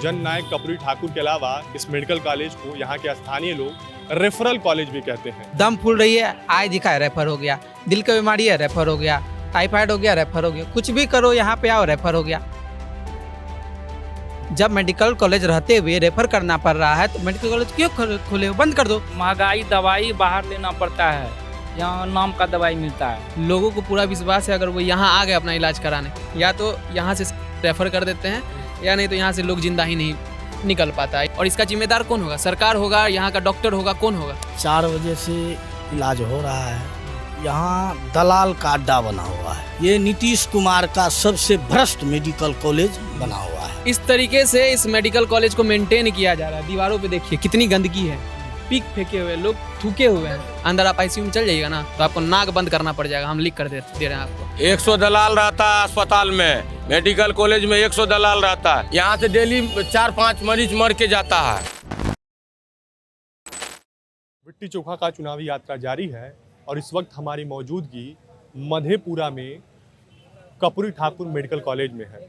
जननायक कर्पूरी ठाकुर के अलावा इस मेडिकल कॉलेज को यहाँ के स्थानीय लोग रेफरल कॉलेज भी कहते हैं। दम फूल रही है, आय दिखा है, रेफर हो गया। दिल का बीमारी है, रेफर हो गया। टाइफाइड हो गया, रेफर हो गया। कुछ भी करो यहाँ पे आओ, रेफर हो गया। जब मेडिकल कॉलेज रहते हुए रेफर करना पड़ रहा है तो मेडिकल कॉलेज क्यों खोले? बंद कर दो। महंगाई दवाई बाहर लेना पड़ता है, यहाँ नाम का दवाई मिलता है। लोगों को पूरा विश्वास है अगर वो यहाँ आ गए अपना इलाज कराने, या तो यहाँ से रेफर कर देते हैं या नहीं तो यहाँ से लोग जिंदा ही नहीं निकल पाता है। और इसका जिम्मेदार कौन होगा? सरकार होगा, यहाँ का डॉक्टर होगा, कौन होगा? 4 बजे से इलाज हो रहा है। यहाँ दलाल का अड्डा बना हुआ है। ये नीतीश कुमार का सबसे भ्रष्ट मेडिकल कॉलेज बना हुआ है। इस तरीके से इस मेडिकल कॉलेज को मेंटेन किया जा रहा है। दीवारों पे देखिए कितनी गंदगी है, पीक फेंके हुए, लोग थूके हुए हैं। अंदर आप आईसीयू में चल जाइएगा ना तो आपको नाक बंद करना पड़ जाएगा। हम लिख कर दे रहे हैं आपको। 100 दलाल रहता है अस्पताल में, मेडिकल कॉलेज में 100 दलाल रहता है। यहाँ से डेली 4-5 मरीज मर के जाता है। लिट्टी चोखा का चुनावी यात्रा जारी है और इस वक्त हमारी मौजूदगी मधेपुरा में कर्पूरी ठाकुर मेडिकल कॉलेज में है।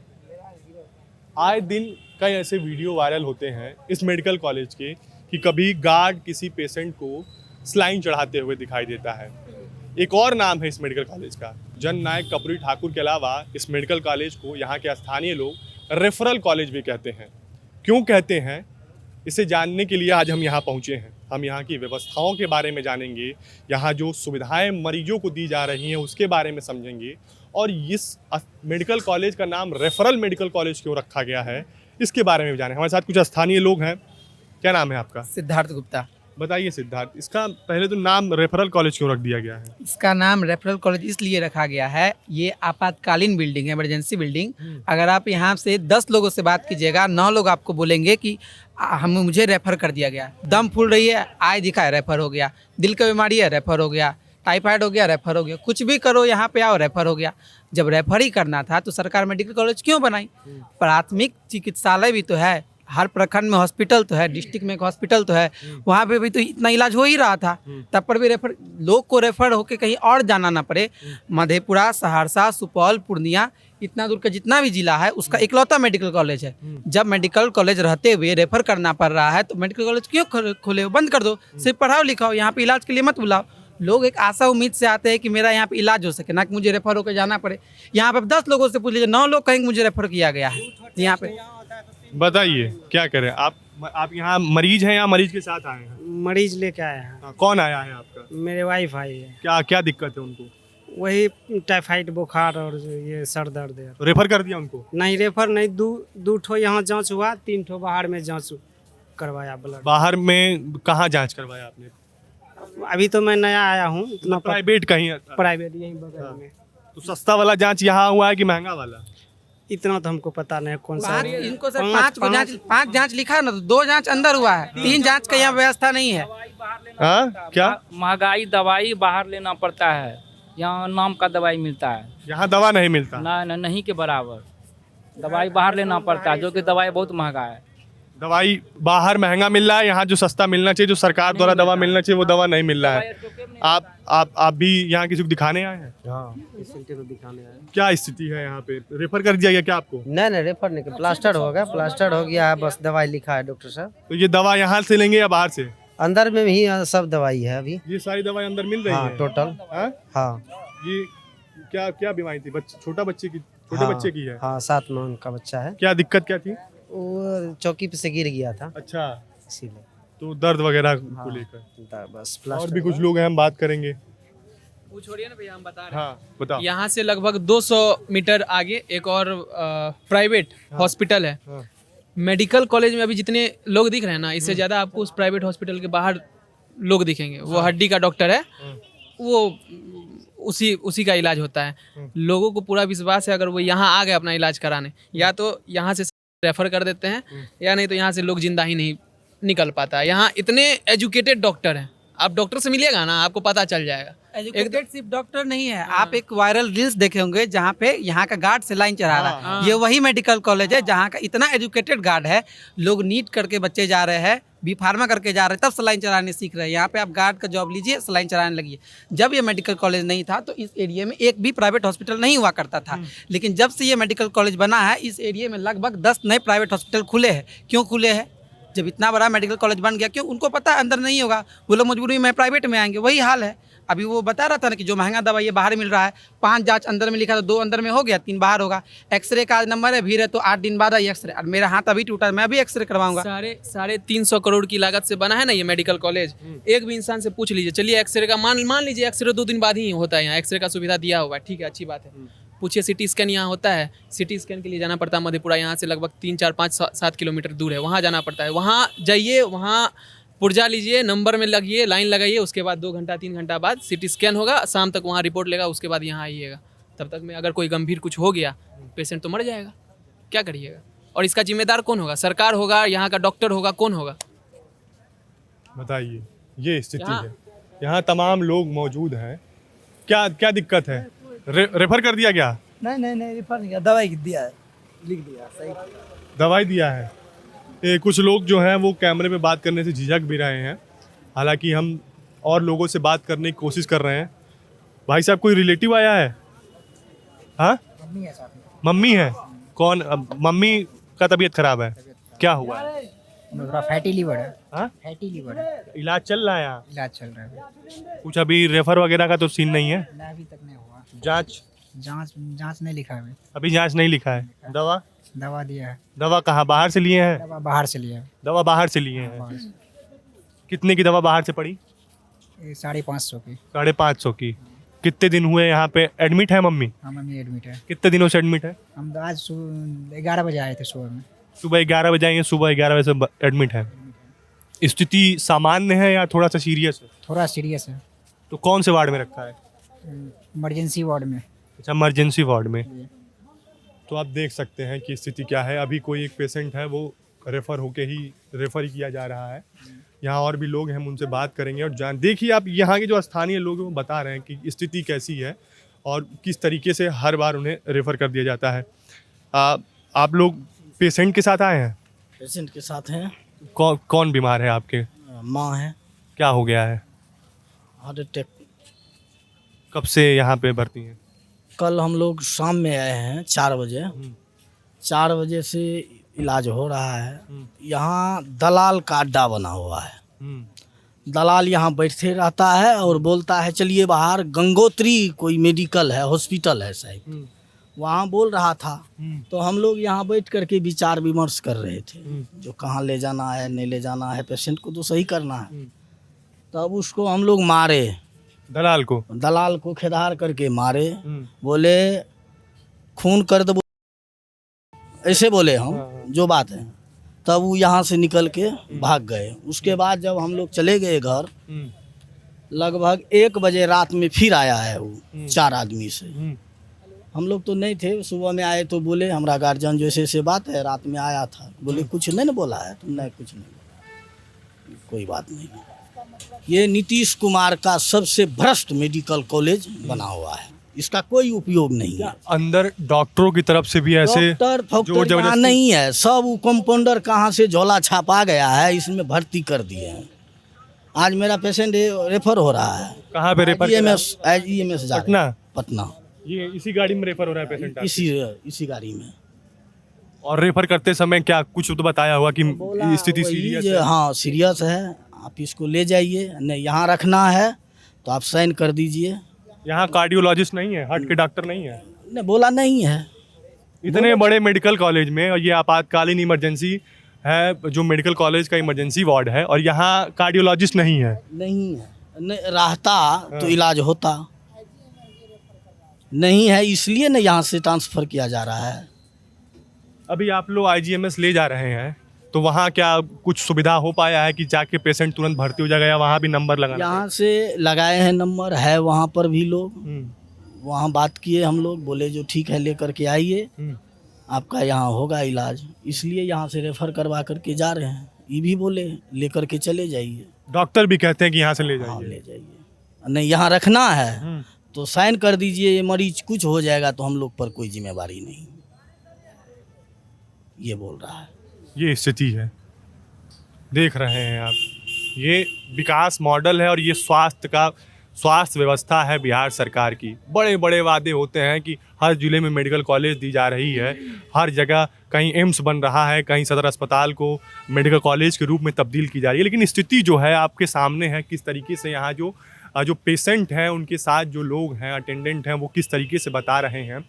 आए दिन कई ऐसे वीडियो वायरल होते हैं इस मेडिकल कॉलेज के कि कभी गार्ड किसी पेशेंट को स्लाइन चढ़ाते हुए दिखाई देता है। एक और नाम है इस मेडिकल कॉलेज का, जननायक कर्पूरी ठाकुर के अलावा इस मेडिकल कॉलेज को यहाँ के स्थानीय लोग रेफरल कॉलेज भी कहते हैं। क्यों कहते हैं, इसे जानने के लिए आज हम यहाँ पहुँचे हैं। हम यहाँ की व्यवस्थाओं के बारे में जानेंगे, यहाँ जो सुविधाएं मरीजों को दी जा रही हैं उसके बारे में समझेंगे और इस मेडिकल कॉलेज का नाम रेफरल मेडिकल कॉलेज क्यों रखा गया है इसके बारे में भी जानेंगे। हमारे साथ कुछ स्थानीय लोग हैं। क्या नाम है आपका? सिद्धार्थ गुप्ता। बताइए सिद्धार्थ, इसका पहले तो नाम रेफरल कॉलेज क्यों रख दिया गया है? इसका नाम रेफरल कॉलेज इसलिए रखा गया है, ये आपातकालीन बिल्डिंग है, इमरजेंसी बिल्डिंग। अगर आप यहाँ से 10 लोगों से बात कीजिएगा, 9 लोग आपको बोलेंगे कि मुझे रेफर कर दिया गया। दम फूल रही है, आय दिखा है, रेफर हो गया। दिल का बीमारी है, रेफर हो गया। टाइफाइड हो गया, रेफर हो गया। कुछ भी करो यहाँ पे आओ, रेफर हो गया। जब रेफर ही करना था तो सरकार मेडिकल कॉलेज क्यों बनाई? प्राथमिक चिकित्सालय भी तो है, हर प्रखंड में हॉस्पिटल तो है, डिस्ट्रिक्ट में एक हॉस्पिटल तो है, वहाँ पे भी तो इतना इलाज हो ही रहा था। तब पर भी रेफर, लोग को रेफर होके कहीं और जाना ना पड़े। मधेपुरा, सहरसा, सुपौल, पूर्णिया, इतना दूर का जितना भी जिला है उसका इकलौता मेडिकल कॉलेज है। जब मेडिकल कॉलेज रहते हुए रेफर करना पड़ रहा है तो मेडिकल कॉलेज क्यों खोले? बंद कर दो। सिर्फ पढ़ाओ लिखाओ, यहाँ पे इलाज के लिए मत बुलाओ। लोग एक आशा उम्मीद से आते हैं कि मेरा यहाँ पे इलाज हो सके, ना कि मुझे रेफर होकर जाना पड़े। यहाँ पे 10 लोगों से पूछ लीजिए, 9 लोग कहेंगे मुझे रेफर किया गया है यहाँ पे। बताइए क्या करें आप यहाँ मरीज हैं या मरीज के साथ आए हैं? मरीज लेके आए हैं। कौन आया है आपका? मेरे वाइफ आई है। क्या क्या दिक्कत है उनको? वही टाइफाइड बुखार और ये सर दर्द है। रेफर कर दिया उनको? नहीं, रेफर नहीं, दो ठो यहाँ जांच हुआ, 3 ठो बाहर में जांच करवाया ब्लड। बाहर में कहाँ जांच करवाया आपने? अभी तो मैं नया आया हूँ। इतना प्राइवेट कहीं? प्राइवेट यहीं बगल में। तो सस्ता वाला जांच यहाँ हुआ है कि महंगा वाला? इतना तो हमको पता नहीं कौन सा। इनको सर 5 जांच लिखा ना, तो 2 जांच अंदर हुआ है, 3 जांच का यहाँ व्यवस्था नहीं है। क्या महंगाई दवाई बाहर लेना पड़ता है, यहाँ नाम का दवाई मिलता है। यहाँ दवा नहीं मिलता? नहीं के बराबर दवाई बाहर लेना पड़ता है, जो कि दवाई बहुत महंगा है। दवाई बाहर महंगा मिल रहा है, यहाँ जो सस्ता मिलना चाहिए, जो सरकार द्वारा दवा मिलना चाहिए, वो दवा नहीं मिल रहा है। आप भी यहाँ किसी को दिखाने आए हैं? तो दिखाने आए। क्या स्थिति है यहाँ पे? रेफर कर दिया गया क्या आपको? नहीं, रेफर नहीं, प्लास्टर हो गया, प्लास्टर हो गया है, बस दवाई लिखा है डॉक्टर साहब। तो ये दवा यहाँ से लेंगे या बाहर से? अंदर में भी सब दवाई है अभी। ये सारी दवाई अंदर मिल रही है टोटल? हाँ। ये क्या बीमारी थी? छोटे बच्चे की है? हाँ, 7 माह का बच्चा है। क्या दिक्कत क्या थी? वो चौकी पे से गिर गया था। अच्छा, इसीलिए तो दर्द वगैरह को लेकर बस। और भी कुछ लोग हैं, हम बात करेंगे। वो छोड़िए ना भैया, हम बता रहे हैं। हाँ बताओ। यहाँ से लगभग 200 मीटर आगे एक और प्राइवेट हॉस्पिटल है। मेडिकल कॉलेज में अभी जितने लोग दिख रहे हैं ना, इससे ज़्यादा आपको उस प्राइवेट हॉस्पिटल के बाहर लोग दिखेंगे। वो हड्डी का डॉक्टर है, वो उसी का इलाज होता है। लोगों को पूरा विश्वास है अगर वो यहाँ आ गए अपना इलाज कराने, या तो यहाँ से रेफर कर देते हैं या नहीं तो यहाँ से लोग जिंदा ही नहीं निकल पाता है। यहाँ इतने एजुकेटेड डॉक्टर हैं, आप डॉक्टर से मिलिएगा ना, आपको पता चल जाएगा। एजुकेटेड सिर्फ डॉक्टर नहीं है, आप एक वायरल रील्स देखे होंगे जहाँ पे यहाँ का गार्ड से लाइन चढ़ा रहा है, ये वही मेडिकल कॉलेज है जहाँ का इतना एजुकेटेड गार्ड है। लोग नीट करके बच्चे जा रहे हैं, बी फार्मा करके जा रहे हैं, तब सलाइन चलाने सीख रहे हैं। यहाँ पे आप गार्ड का जॉब लीजिए, सलाइन चलाने लगिए। जब ये मेडिकल कॉलेज नहीं था तो इस एरिया में एक भी प्राइवेट हॉस्पिटल नहीं हुआ करता था, लेकिन जब से ये मेडिकल कॉलेज बना है इस एरिया में लगभग 10 नए प्राइवेट हॉस्पिटल खुले हैं। क्यों खुले हैं? जब इतना बड़ा मेडिकल कॉलेज बन गया, क्यों? उनको पता है अंदर नहीं होगा, वो लोग मजबूरी में प्राइवेट में आएंगे। वही हाल है। अभी वो बता रहा था ना कि जो महंगा दवाई ये बाहर मिल रहा है, 5 जांच अंदर में लिखा तो 2 अंदर में हो गया, 3 बाहर होगा। एक्सरे का नंबर है, भीड़ है तो 8 दिन बाद आई एक्सरे। और मेरा हाथ अभी टूटा, मैं अभी एक्सरे करवाऊंगा। साढ़े 300 करोड़ की लागत से बना है ना ये मेडिकल कॉलेज। एक भी इंसान से पूछ लीजिए, चलिए एक्सरे का मान लीजिए एक्सरे 2 दिन बाद ही होता है, यहाँ एक्सरे का सुविधा दिया हुआ है, ठीक है, अच्छी बात है। पूछिए सिटी स्कैन यहाँ होता है, सिटी स्कैन के लिए जाना पड़ता है मधेपुरा, यहाँ से लगभग 3, 4, 5, 7 किलोमीटर दूर है, वहाँ जाना पड़ता है। वहाँ जाइए, वहाँ पुर्जा लीजिए, नंबर में लगिए, लाइन लगाइए, उसके बाद 2 घंटा 3 घंटा बाद सिटी स्कैन होगा, शाम तक वहाँ रिपोर्ट लेगा, उसके बाद यहाँ आइएगा। तब तक में अगर कोई गंभीर कुछ हो गया, पेशेंट तो मर जाएगा, क्या करिएगा? और इसका जिम्मेदार कौन होगा? सरकार होगा, यहाँ का डॉक्टर होगा, कौन होगा? बताइए, ये स्थिति है। यहाँ तमाम लोग मौजूद हैं, क्या क्या दिक्कत है? रेफर कर दिया गया? नहीं रिफर नहीं किया, दवाई दिया है, लिख दिया, सही दवाई दिया है। कुछ लोग जो हैं वो कैमरे में बात करने से झिझक भी रहे हैं, हालांकि हम और लोगों से बात करने की कोशिश कर रहे हैं। भाई साहब, कोई रिलेटिव आया है? हाँ, मम्मी है साथ में। मम्मी है? कौन? मम्मी का तबीयत खराब है, क्या हुआ है? मेरा फैटी लीवर है। हाँ, फैटी लीवर है, इलाज चल रहा है यहाँ? इलाज चल रहा है। कुछ अभी रेफर वगैरह का तो सीन नहीं है? ना अभी तक नहीं हुआ। जांच नहीं लिखा है अभी जांच नहीं लिखा है। दवा दिया है। दवा कहाँ, बाहर से लिए हैं? दवा बाहर से लिया है। दवा बाहर से लिए हैं। कितने की दवा बाहर से पड़ी? 550 की। 550 की। कितने दिन हुए यहाँ पे एडमिट है मम्मी? हाँ, मम्मी एडमिट है। कितने दिनों से एडमिट है? हम तो आज 11 बजे आए थे सुबह में। सुबह 11 बजे आए हैं, सुबह 11 बजे से एडमिट है। स्थिति सामान्य है या थोड़ा सा सीरियस है? थोड़ा सीरियस है। तो कौन से वार्ड में रखा है? इमरजेंसी वार्ड में। अच्छा, इमरजेंसी वार्ड में। तो आप देख सकते हैं कि स्थिति क्या है। अभी कोई एक पेशेंट है, वो रेफ़र ही किया जा रहा है। यहाँ और भी लोग हैं, हम उनसे बात करेंगे और देखिए आप यहाँ के जो स्थानीय लोग हैं वो बता रहे हैं कि स्थिति कैसी है और किस तरीके से हर बार उन्हें रेफ़र कर दिया जाता है। आप लोग पेशेंट के साथ आए हैं? पेशेंट के साथ हैं। कौन बीमार है आपके? माँ है। क्या हो गया है? Heart attack. कब से यहाँ पे भर्ती हैं? कल हम लोग शाम में आए हैं 4 बजे। 4 बजे से इलाज हो रहा है। यहाँ दलाल का अड्डा बना हुआ है। दलाल यहाँ बैठते रहता है और बोलता है चलिए बाहर, गंगोत्री कोई मेडिकल है, हॉस्पिटल है शायद, वहाँ बोल रहा था। तो हम लोग यहाँ बैठ करके विचार विमर्श कर रहे थे, जो कहाँ ले जाना है, नहीं ले जाना है, पेशेंट को तो सही करना है। तब उसको हम लोग मारे, दलाल को खेदार करके मारे। बोले खून कर दो, ऐसे बोले हम, जो बात है। तब वो यहाँ से निकल के भाग गए। उसके बाद जब हम लोग चले गए घर, लगभग 1 बजे रात में फिर आया है वो 4 आदमी से। हम लोग तो नहीं थे, सुबह में आए तो बोले हमारा गार्जियन जैसे ऐसे बात है, रात में आया था। बोले कुछ नहीं ना बोला है तुमने? कुछ नहीं बोला, कोई बात नहीं। ये नीतीश कुमार का सबसे भ्रष्ट मेडिकल कॉलेज बना हुआ है, इसका कोई उपयोग नहीं है। अंदर डॉक्टरों की तरफ से भी ऐसे डॉक्टर यहाँ नहीं है, सब वो कंपाउंडर कहाँ से झोला छापा गया है, इसमें भर्ती कर दिए हैं। आज मेरा पेशेंट रेफर हो रहा है। कहाँ पे रेफर? IEMS पटना। ये इसी गाड़ी में रेफर हो रहा है पेशेंट? इसी गाड़ी में। और रेफर करते समय क्या कुछ तो बताया हुआ कि स्थिति सीरियस है? हाँ, सीरियस है, आप इसको ले जाइए, नहीं यहाँ रखना है तो आप साइन कर दीजिए। यहाँ कार्डियोलॉजिस्ट नहीं है, हार्ट के डॉक्टर नहीं है? नहीं, बोला नहीं है। इतने बड़े मेडिकल कॉलेज में, और ये आपातकालीन इमरजेंसी है, जो मेडिकल कॉलेज का इमरजेंसी वार्ड है, और यहाँ कार्डियोलॉजिस्ट नहीं है? नहीं है, नहीं रहता तो इलाज होता। नहीं है, इसलिए ना यहाँ से ट्रांसफ़र किया जा रहा है। अभी आप लोग IGMS ले जा रहे हैं, तो वहाँ क्या कुछ सुविधा हो पाया है कि जाके पेशेंट तुरंत भर्ती हो जाएगा, या वहाँ भी नंबर लगाना? यहाँ से लगाए हैं नंबर, है वहाँ पर भी लोग। वहाँ बात किए हम लोग, बोले जो ठीक है लेकर के आइए, आपका यहाँ होगा इलाज। इसलिए यहाँ से रेफ़र करवा करके जा रहे हैं। ये भी बोले लेकर के चले जाइए। डॉक्टर भी कहते हैं कि यहाँ से ले हाँ जाइए। ले जाइए, नहीं यहाँ रखना है तो साइन कर दीजिए, ये मरीज कुछ हो जाएगा तो हम लोग पर कोई जिम्मेवारी नहीं, ये बोल रहा है। ये स्थिति है, देख रहे हैं आप, ये विकास मॉडल है और ये स्वास्थ्य व्यवस्था है बिहार सरकार की। बड़े बड़े वादे होते हैं कि हर जिले में मेडिकल कॉलेज दी जा रही है, हर जगह कहीं एम्स बन रहा है, कहीं सदर अस्पताल को मेडिकल कॉलेज के रूप में तब्दील की जा रही है, लेकिन स्थिति जो है आपके सामने है। किस तरीके से यहाँ जो पेशेंट हैं उनके साथ जो लोग हैं, अटेंडेंट हैं, वो किस तरीके से बता रहे हैं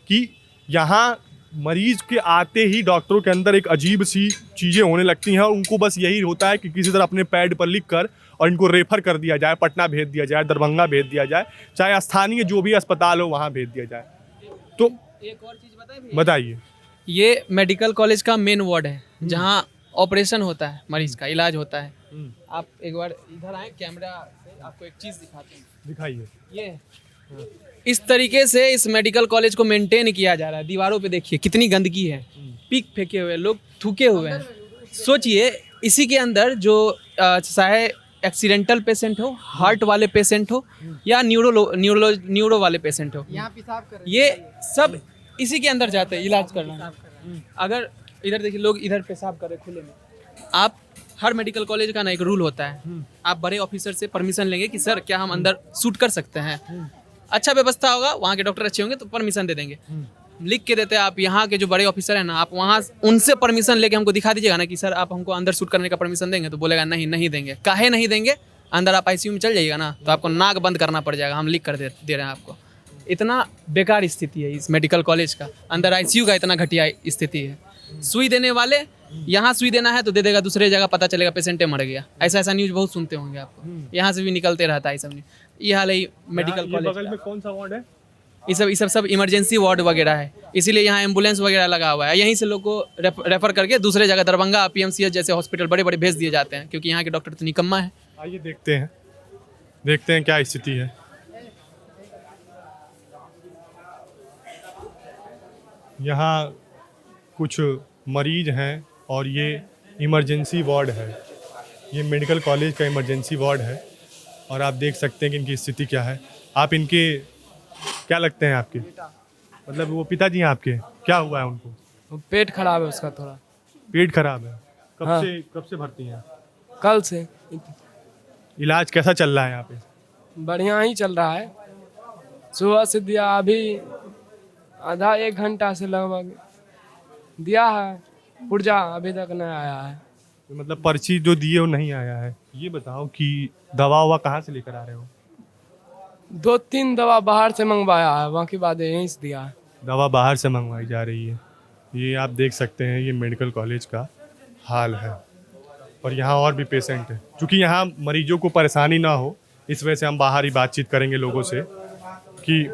कि यहाँ मरीज के आते ही डॉक्टरों के अंदर एक अजीब सी चीज़ें होने लगती हैं और उनको बस यही होता है कि किसी तरह अपने पैड पर लिख कर और इनको रेफर कर दिया जाए, पटना भेज दिया जाए, दरभंगा भेज दिया जाए, चाहे स्थानीय जो भी अस्पताल हो वहाँ भेज दिया जाए। तो एक और चीज़ बताएं, बताइए। ये मेडिकल कॉलेज का मेन वार्ड है जहाँ ऑपरेशन होता है, मरीज का इलाज होता है। आप एक बार इधर आए, कैमरा से आपको एक चीज़ दिखाते हैं। दिखाइए। ये इस तरीके से इस मेडिकल कॉलेज को मेंटेन किया जा रहा है। दीवारों पे देखिए कितनी गंदगी है, पीक फेंके हुए, लोग थूके हुए हैं। सोचिए इसी के अंदर जो चाहे एक्सीडेंटल पेशेंट हो, हार्ट वाले पेशेंट हो या न्यूरो वाले पेशेंट हो, ये सब इसी के अंदर जाते हैं इलाज करना। अगर इधर देखिए लोग इधर पेशाब कर रहे खुले में, आप हर मेडिकल कॉलेज का ना एक रूल होता है, आप बड़े ऑफिसर से परमिशन लेंगे कि सर क्या हम अंदर शूट कर सकते हैं। अच्छा व्यवस्था होगा, वहाँ के डॉक्टर अच्छे होंगे तो परमिशन दे देंगे, लिख के देते हैं। आप यहाँ के जो बड़े ऑफिसर हैं ना, आप वहाँ उनसे परमिशन लेके हमको दिखा दीजिएगा ना कि सर आप हमको अंदर शूट करने का परमिशन देंगे, तो बोलेगा नहीं नहीं देंगे। काहे नहीं देंगे? अंदर आप आईसीयू में चल जाइएगा ना तो आपको नाक बंद करना पड़ जाएगा, हम लिख कर दे रहे हैं आपको। इतना बेकार स्थिति है इस मेडिकल कॉलेज का, अंदर आईसीयू का इतना घटिया स्थिति है। सुई देने वाले यहाँ सुई देना है तो दे देगा, दूसरे जगह पता चलेगा पेशेंटे मर गया। ऐसा न्यूज़ बहुत सुनते होंगे आपको, यहाँ से भी निकलते रहता है सब। ये हाल है मेडिकल कॉलेज। बगल में कौन सा वार्ड है? ये सब इमरजेंसी वार्ड वगैरह है, इसीलिए यहाँ एम्बुलेंस वगैरह लगा हुआ है। यहीं से लोग को रेफर करके दूसरे जगह दरभंगा, पीएमसीएच जैसे हॉस्पिटल बड़े बड़े भेज दिए जाते हैं, क्योंकि यहाँ के डॉक्टर तो निकम्मा है। आइए देखते हैं क्या स्थिति है। यहाँ कुछ मरीज हैं और ये इमरजेंसी वार्ड है, ये मेडिकल कॉलेज का इमरजेंसी वार्ड है और आप देख सकते हैं कि इनकी स्थिति क्या है। आप इनके क्या लगते हैं आपके? मतलब वो पिताजी हैं आपके, क्या हुआ है उनको? पेट खराब है उसका, थोड़ा पेट खराब है। हाँ। कब से भर्ती हैं? कल से। इलाज कैसा चल रहा है यहाँ पे? बढ़िया ही चल रहा है, सुबह से दिया, अभी आधा एक घंटा से लगभग दिया है, पुर्जा अभी तक नहीं आया है। तो मतलब पर्ची जो दी है वो नहीं आया है। ये बताओ कि दवा ववा कहाँ से लेकर आ रहे हो? 2-3 दवा बाहर से मंगवाया है, बाकी बाद यहीं से दिया है। दवा बाहर से मंगवाई जा रही है। ये आप देख सकते हैं, ये मेडिकल कॉलेज का हाल है और यहाँ और भी पेशेंट हैं। क्योंकि यहाँ मरीजों को परेशानी ना हो, इस वजह से हम बाहर ही बातचीत करेंगे लोगों से कि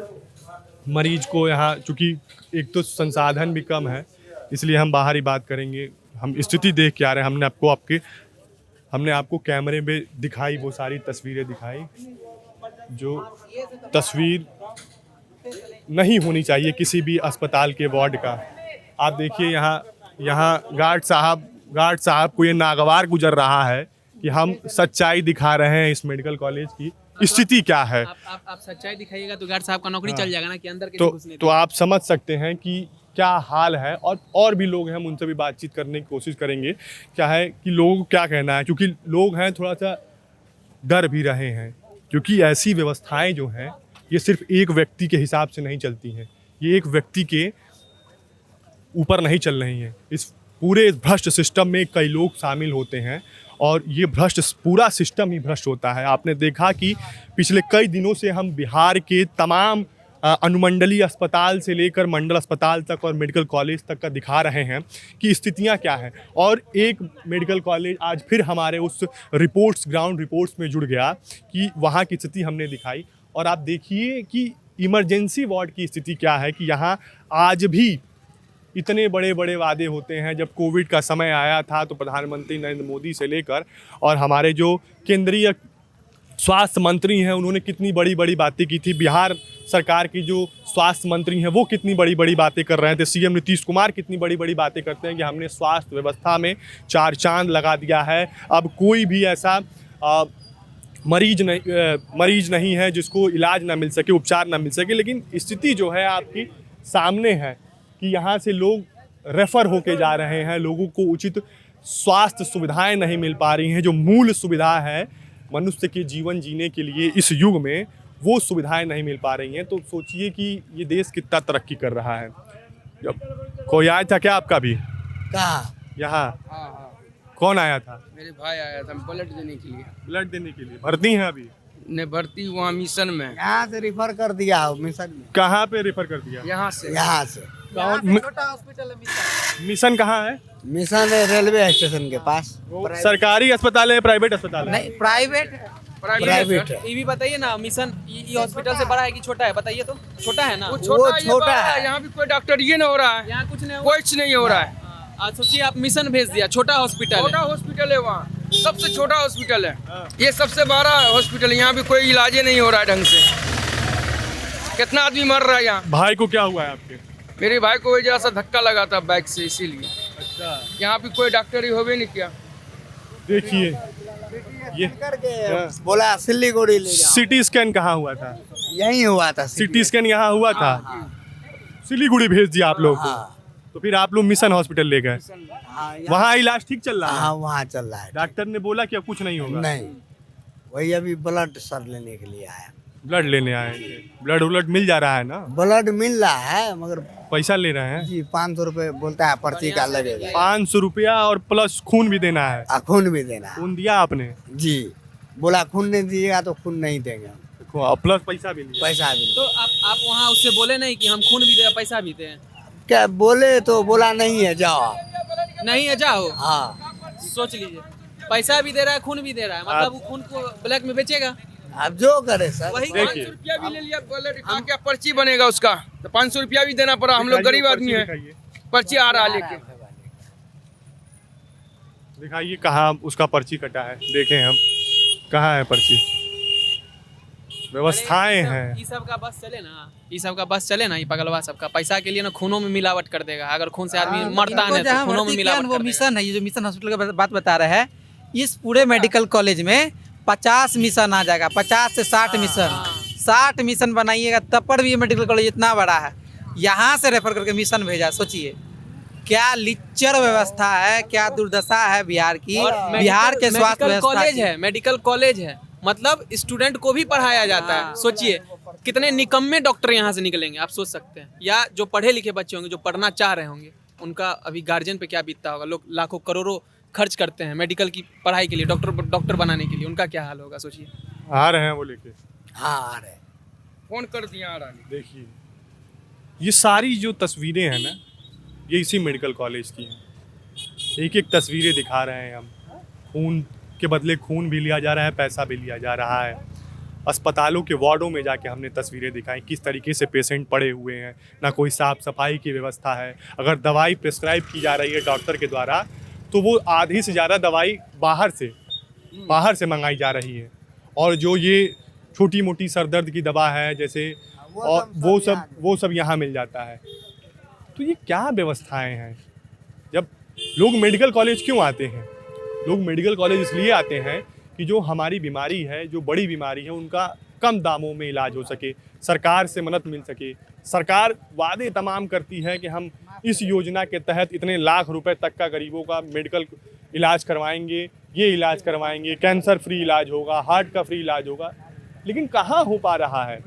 मरीज को यहाँ, चूँकि एक तो संसाधन भी कम है, इसलिए हम बाहर ही बात करेंगे। हम स्थिति देख के आ रहे हैं। हमने आपको कैमरे में दिखाई, वो सारी तस्वीरें दिखाई जो तस्वीर नहीं होनी चाहिए किसी भी अस्पताल के वार्ड का। आप देखिए यहाँ गार्ड साहब को ये नागवार गुजर रहा है कि हम सच्चाई दिखा रहे हैं इस मेडिकल कॉलेज की स्थिति क्या है। आप सच्चाई दिखाइएगा तो गार्ड साहब का नौकरी चल जाएगा ना कि अंदर किसी घुसने तो आप समझ सकते हैं कि क्या हाल है। और भी लोग हैं, हम उनसे भी बातचीत करने की कोशिश करेंगे। क्या है कि लोगों को क्या कहना है, क्योंकि लोग हैं थोड़ा सा डर भी रहे हैं, क्योंकि ऐसी व्यवस्थाएं जो हैं ये सिर्फ एक व्यक्ति के हिसाब से नहीं चलती हैं, ये एक व्यक्ति के ऊपर नहीं चल रही हैं। इस पूरे भ्रष्ट सिस्टम में कई लोग शामिल होते हैं और ये पूरा सिस्टम ही भ्रष्ट होता है। आपने देखा कि पिछले कई दिनों से हम बिहार के तमाम अनुमंडलीय अस्पताल से लेकर मंडल अस्पताल तक और मेडिकल कॉलेज तक का दिखा रहे हैं कि स्थितियां क्या हैं। और एक मेडिकल कॉलेज आज फिर हमारे उस ग्राउंड रिपोर्ट्स में जुड़ गया कि वहाँ की स्थिति हमने दिखाई। और आप देखिए कि इमरजेंसी वार्ड की स्थिति क्या है कि यहाँ आज भी इतने बड़े बड़े वादे होते हैं। जब कोविड का समय आया था तो प्रधानमंत्री नरेंद्र मोदी से लेकर और हमारे जो केंद्रीय स्वास्थ्य मंत्री हैं उन्होंने कितनी बड़ी बड़ी बातें की थी। बिहार सरकार की जो स्वास्थ्य मंत्री हैं वो कितनी बड़ी बड़ी बातें कर रहे थे। सीएम नीतीश कुमार कितनी बड़ी बड़ी बातें करते हैं कि हमने स्वास्थ्य व्यवस्था में 4 चांद लगा दिया है। अब कोई भी ऐसा मरीज नहीं है जिसको इलाज ना मिल सके, उपचार ना मिल सके। लेकिन स्थिति जो है आपकी सामने है कि यहाँ से लोग रेफर होके जा रहे हैं, लोगों को उचित स्वास्थ्य सुविधाएं नहीं मिल पा रही हैं। जो मूल सुविधा है मनुष्य के जीवन जीने के लिए इस युग में, वो सुविधाएं नहीं मिल पा रही हैं। तो सोचिए कि ये देश कितना तरक्की कर रहा है। जब कोई आया था क्या आपका भी कहाँ? यहाँ? कौन आया था? मेरे भाई आया था ब्लड देने के लिए। ब्लड देने के लिए भर्ती हैं अभी? ने भर्ती वहाँ मिशन में। यहाँ से रिफर कर दिया हो मिशन में। कहाँ पे रेफर कर दिया? यहाँ से यहाँ से छोटा हॉस्पिटल है मिशन कहाँ है? मिशन है रेलवे स्टेशन के पास। सरकारी अस्पताल है, प्राइवेट अस्पताल है? नहीं, प्राइवेट प्राइवेट है। ये भी बताइए ना, मिशन ये हॉस्पिटल से बड़ा है कि छोटा है, बताइए तो। छोटा है ना? वो छोटा है। है। यहाँ भी कोई डॉक्टर ये नहीं हो रहा है, यहाँ कुछ नहीं कुछ नहीं हो रहा है। आज सोचिए आप मिशन भेज दिया, छोटा हॉस्पिटल छोटा हॉस्पिटल है, वहाँ सबसे छोटा हॉस्पिटल है। ये सबसे बड़ा हॉस्पिटल है, यहाँ भी कोई इलाज नहीं हो रहा है ढंग से। कितना आदमी मर रहा है यहाँ। भाई को क्या हुआ है आपके? मेरे भाई को जरा सा धक्का लगा था बाइक से, इसीलिए। अच्छा, यहाँ भी कोई डॉक्टर ही होवे नहीं किया। देखिए ये करके बोला सिल्लीगुड़ी ले जाओ। सिटी स्कैन कहाँ हुआ था? यही हुआ था। सिटी स्कैन यहाँ हुआ था, सिलीगुड़ी भेज दिया आप लोग को। तो फिर आप लोग मिशन हॉस्पिटल ले गए, वहाँ इलाज ठीक चल रहा है? हाँ वहाँ चल रहा है। डॉक्टर ने बोला कि अब कुछ नहीं होगा? नहीं, वही अभी ब्लड सर लेने के लिए आया। ब्लड लेने आए? ब्लड मिल जा रहा है ना? ब्लड मिल रहा है मगर पैसा ले रहे हैं जी 500 रुपये बोलता है पर्ची का लगेगा। 500 रुपया और प्लस खून भी देना है। खून भी देना है। खून दिया आपने? जी, बोला खून नहीं दिएगा तो खून नहीं देंगे। प्लस पैसा भी लिया? पैसा भी तो आप वहाँ उससे बोले नहीं कि हम खून भी दे पैसा भी दें? क्या बोले तो बोला नहीं है जाओ। नहीं है जाओ। हाँ, सोच लीजिए, पैसा भी दे रहा है, खून भी दे रहा है, मतलब वो खून को ब्लैक में बेचेगा। अब जो करे सर। वही देखिए 500 रुपया भी ले लिया, ब्लड का क्या पर्ची बनेगा उसका, तो 500 रुपया भी देना पड़ा। हम लोग गरीब आदमी है, पर्ची आ रहा लेके। दिखाइए कहाँ उसका पर्ची कटा है, देखें हम कहाँ है पर्ची। व्यवस्थाएं हैं। ये सब का बस चले ना, ये सब का बस चले ना, ये पगलवा सबका पैसा के लिए ना खूनों में मिलावट कर देगा। अगर खून से आदमी मरता है तो खूनों में मिलावट कर देगा। मिशन है, ये जो मिशन हॉस्पिटल का बात बता रहे हैं, इस पूरे मेडिकल कॉलेज में 50 मिशन आ जाएगा, 50 से 60 मिशन। 60 मिशन बनाइएगा तब पर भी ये मेडिकल कॉलेज इतना बड़ा है। यहाँ से रेफर करके मिशन भेजा, सोचिए क्या लिच्चर व्यवस्था है, क्या दुर्दशा है बिहार की। बिहार के स्वास्थ्य व्यवस्था कॉलेज है, मेडिकल कॉलेज है, मतलब स्टूडेंट को भी पढ़ाया जाता है। सोचिए कितने निकम्मे डॉक्टर यहाँ से निकलेंगे, आप सोच सकते हैं। या जो पढ़े लिखे बच्चे होंगे, जो पढ़ना चाह रहे होंगे, उनका अभी गार्जियन पे क्या बीतता होगा। लोग लाखों करोड़ों खर्च करते हैं मेडिकल की पढ़ाई के लिए, डॉक्टर बनाने के लिए, उनका क्या हाल होगा सोचिए। आ रहे हैं वो लेके? हाँ आ रहे। फोन कर दिया आ रहा। देखिए ये सारी जो तस्वीरें हैं ना, ये इसी मेडिकल कॉलेज की हैं। एक एक तस्वीरें दिखा रहे हैं हम। खून के बदले खून भी लिया जा रहा है, पैसा भी लिया जा रहा है। अस्पतालों के वार्डों में जाके हमने तस्वीरें दिखाई, किस तरीके से पेशेंट पड़े हुए हैं, ना कोई साफ सफाई की व्यवस्था है। अगर दवाई प्रिस्क्राइब की जा रही है डॉक्टर के द्वारा, तो वो आधी से ज़्यादा दवाई बाहर से मंगाई जा रही है। और जो ये छोटी मोटी सर दर्द की दवा है जैसे, और वो सब यहाँ मिल जाता है। तो ये क्या व्यवस्थाएं हैं? जब लोग मेडिकल कॉलेज क्यों आते हैं? लोग मेडिकल कॉलेज इसलिए आते हैं कि जो हमारी बीमारी है, जो बड़ी बीमारी है, उनका कम दामों में इलाज हो सके, सरकार से मदद मिल सके। सरकार वादे तमाम करती है कि हम इस योजना के तहत इतने लाख रुपए तक का गरीबों का मेडिकल इलाज करवाएंगे, ये इलाज करवाएंगे, कैंसर फ्री इलाज होगा, हार्ट का फ्री इलाज होगा। लेकिन कहाँ हो पा रहा है?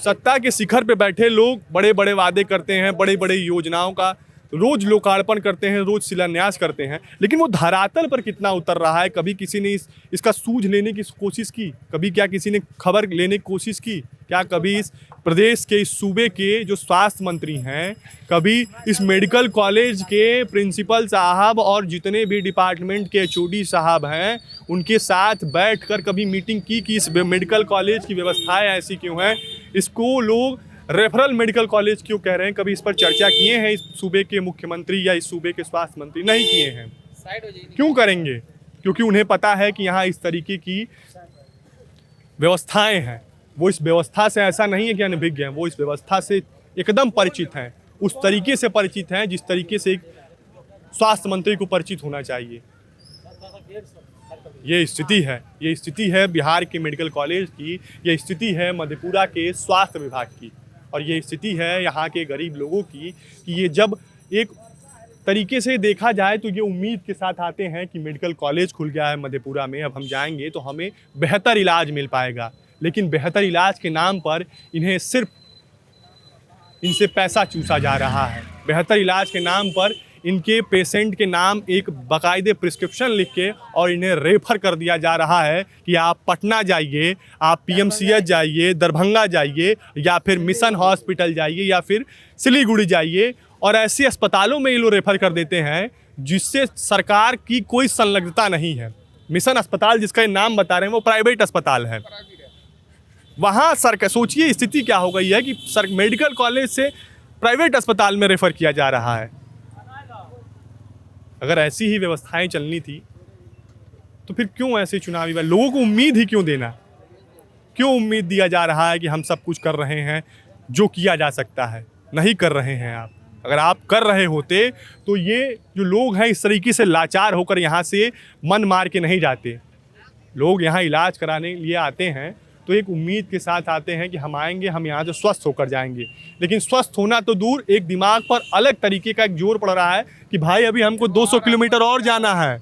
सत्ता के शिखर पे बैठे लोग बड़े बड़े वादे करते हैं, बड़े बड़े योजनाओं का रोज लोकार्पण करते हैं, रोज शिलान्यास करते हैं, लेकिन वो धरातल पर कितना उतर रहा है? कभी किसी ने इसका सूझ लेने की कोशिश की? कभी क्या किसी ने खबर लेने की कोशिश की? क्या कभी इस प्रदेश के, इस सूबे के जो स्वास्थ्य मंत्री हैं, कभी इस मेडिकल कॉलेज के प्रिंसिपल साहब और जितने भी डिपार्टमेंट के HOD साहब हैं, उनके साथ बैठकर कभी मीटिंग की कि इस मेडिकल कॉलेज की व्यवस्थाएं ऐसी क्यों हैं, इसको लोग रेफरल मेडिकल कॉलेज क्यों कह रहे हैं? कभी इस पर चर्चा किए हैं इस सूबे के मुख्यमंत्री या इस सूबे के स्वास्थ्य मंत्री? नहीं किए हैं। क्यों करेंगे? क्योंकि उन्हें पता है कि यहाँ इस तरीके की व्यवस्थाएं हैं। वो इस व्यवस्था से ऐसा नहीं है कि अनभिज्ञ हैं, वो इस व्यवस्था से एकदम परिचित हैं, उस तरीके से परिचित हैं जिस तरीके से एक स्वास्थ्य मंत्री को परिचित होना चाहिए। ये स्थिति है बिहार के मेडिकल कॉलेज की, ये स्थिति है मधेपुरा के स्वास्थ्य विभाग की, और ये स्थिति है यहाँ के गरीब लोगों की कि ये जब एक तरीके से देखा जाए तो ये उम्मीद के साथ आते हैं कि मेडिकल कॉलेज खुल गया है मधेपुरा में, अब हम जाएंगे तो हमें बेहतर इलाज मिल पाएगा, लेकिन बेहतर इलाज के नाम पर इन्हें सिर्फ इनसे पैसा चूसा जा रहा है। बेहतर इलाज के नाम पर इनके पेशेंट के नाम एक बाकायदे प्रिस्क्रिप्शन लिख के और इन्हें रेफर कर दिया जा रहा है कि आप पटना जाइए, आप पीएमसीएच जाइए, दरभंगा जाइए, या फिर मिशन हॉस्पिटल जाइए, या फिर सिलीगुड़ी जाइए, और ऐसे अस्पतालों में ये लोग रेफर कर देते हैं जिससे सरकार की कोई संलग्नता नहीं है। मिशन अस्पताल जिसका नाम बता रहे हैं वो प्राइवेट अस्पताल है। वहाँ सरकार, सोचिए स्थिति क्या हो गई है कि मेडिकल कॉलेज से प्राइवेट अस्पताल में रेफर किया जा रहा है। अगर ऐसी ही व्यवस्थाएं चलनी थी तो फिर क्यों ऐसे चुनावी लोगों को उम्मीद ही क्यों देना, क्यों उम्मीद दिया जा रहा है कि हम सब कुछ कर रहे हैं जो किया जा सकता है। नहीं कर रहे हैं आप। अगर आप कर रहे होते तो ये जो लोग हैं इस तरीके से लाचार होकर यहाँ से मन मार के नहीं जाते। लोग यहाँ इलाज कराने लिए आते हैं तो एक उम्मीद के साथ आते हैं कि हम आएंगे, हम यहाँ से स्वस्थ होकर जाएंगे, लेकिन स्वस्थ होना तो दूर, एक दिमाग पर अलग तरीके का एक जोर पड़ रहा है कि भाई अभी हमको 200 किलोमीटर और जाना है,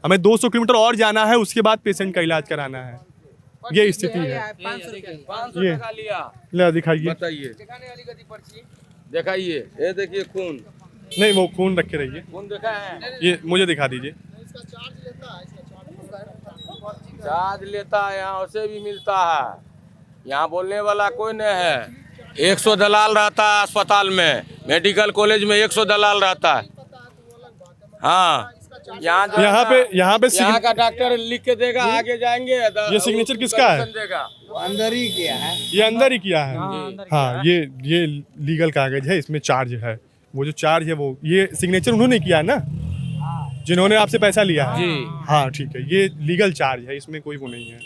हमें 200 किलोमीटर और जाना है, उसके बाद पेशेंट का इलाज कराना है। ये स्थिति है। ये ले दिखाइए, दिखाइए, ये देखिए खून, नहीं वो खून रखे रहिए, खून देखा है, ये मुझे दिखा दीजिए। चार्ज लेता है, यहाँ उसे भी मिलता है, यहाँ बोलने वाला कोई नहीं है। 100 दलाल रहता है अस्पताल में, मेडिकल कॉलेज में 100 दलाल रहता है। हाँ, यहाँ पे का डॉक्टर लिख के देगा, आगे जाएंगे। ये सिग्नेचर किसका है? अंदर ही किया है, ये अंदर ही किया है। हाँ, ये लीगल कागज है, इसमें चार्ज है, वो जो चार्ज है वो ये सिग्नेचर उन्होंने किया है ना, जिन्होंने आपसे पैसा लिया है। हाँ ठीक है, ये लीगल चार्ज है, इसमें कोई वो नहीं है।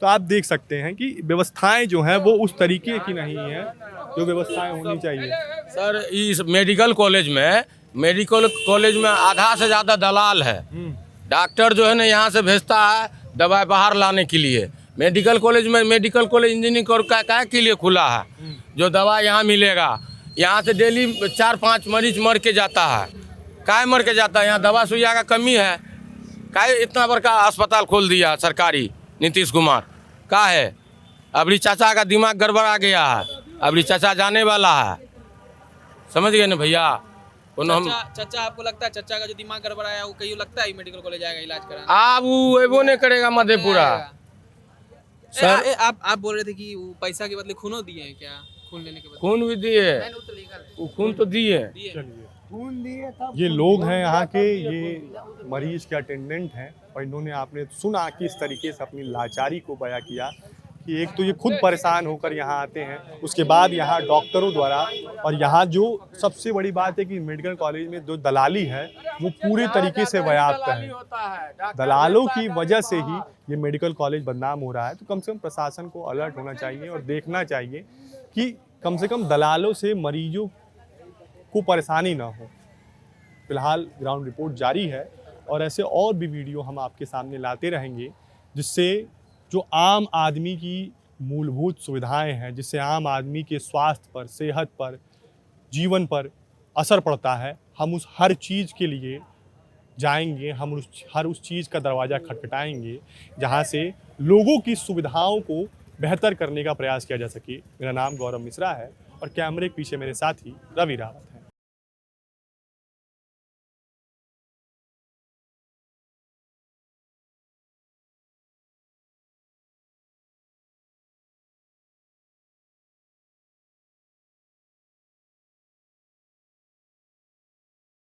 तो आप देख सकते हैं कि व्यवस्थाएं जो हैं वो उस तरीके की नहीं है जो व्यवस्थाएं होनी चाहिए। सर, इस मेडिकल कॉलेज में आधा से ज़्यादा दलाल है। डॉक्टर जो है ना यहाँ से भेजता है दवाई बाहर लाने के लिए। मेडिकल कॉलेज इंजीनियरिंग और क्या के लिए खुला है, जो दवा यहाँ मिलेगा। यहाँ से डेली 4-5 मरीज मर के जाता है। काहे मर के जाता है? यहाँ दवा सुइया का कमी है। काहे इतना बड़का अस्पताल खोल दिया सरकारी नीतीश कुमार? का है अबरी चाचा का दिमाग गड़बड़ा गया है, अबरी चाचा जाने वाला है, समझ गए ना भैया? चाचा आपको लगता है चाचा का जो दिमाग गड़बड़ाया वो कहीं लगता है मेडिकल कॉलेज आएगा इलाज कराने? आप वो एबो नहीं करेगा मधेपुरा। सर आप बोल रहे थे कि वो पैसा के बदले खूनो दिए हैं क्या? खून लेने के बदले खून भी दिए, वो खून तो दिए। ये लोग हैं यहाँ के, ये मरीज के अटेंडेंट हैं, और इन्होंने आपने सुना कि इस तरीके से अपनी लाचारी को बयां किया कि एक तो ये खुद परेशान होकर यहाँ आते हैं, उसके बाद यहाँ डॉक्टरों द्वारा, और यहाँ जो सबसे बड़ी बात है कि मेडिकल कॉलेज में जो दलाली है वो पूरे तरीके से व्याप्त है। दलालों की वजह से ही ये मेडिकल कॉलेज बदनाम हो रहा है। तो कम से कम प्रशासन को अलर्ट होना चाहिए और देखना चाहिए कि कम से कम दलालों से मरीजों को परेशानी ना हो। फिलहाल ग्राउंड रिपोर्ट जारी है और ऐसे और भी वीडियो हम आपके सामने लाते रहेंगे, जिससे जो आम आदमी की मूलभूत सुविधाएं हैं, जिससे आम आदमी के स्वास्थ्य पर, सेहत पर, जीवन पर असर पड़ता है, हम उस हर चीज़ के लिए जाएंगे, हम हर उस चीज़ का दरवाज़ा खटखटाएंगे जहां से लोगों की सुविधाओं को बेहतर करने का प्रयास किया जा सके। मेरा नाम गौरव मिश्रा है और कैमरे के पीछे मेरे साथी रवि रावत है।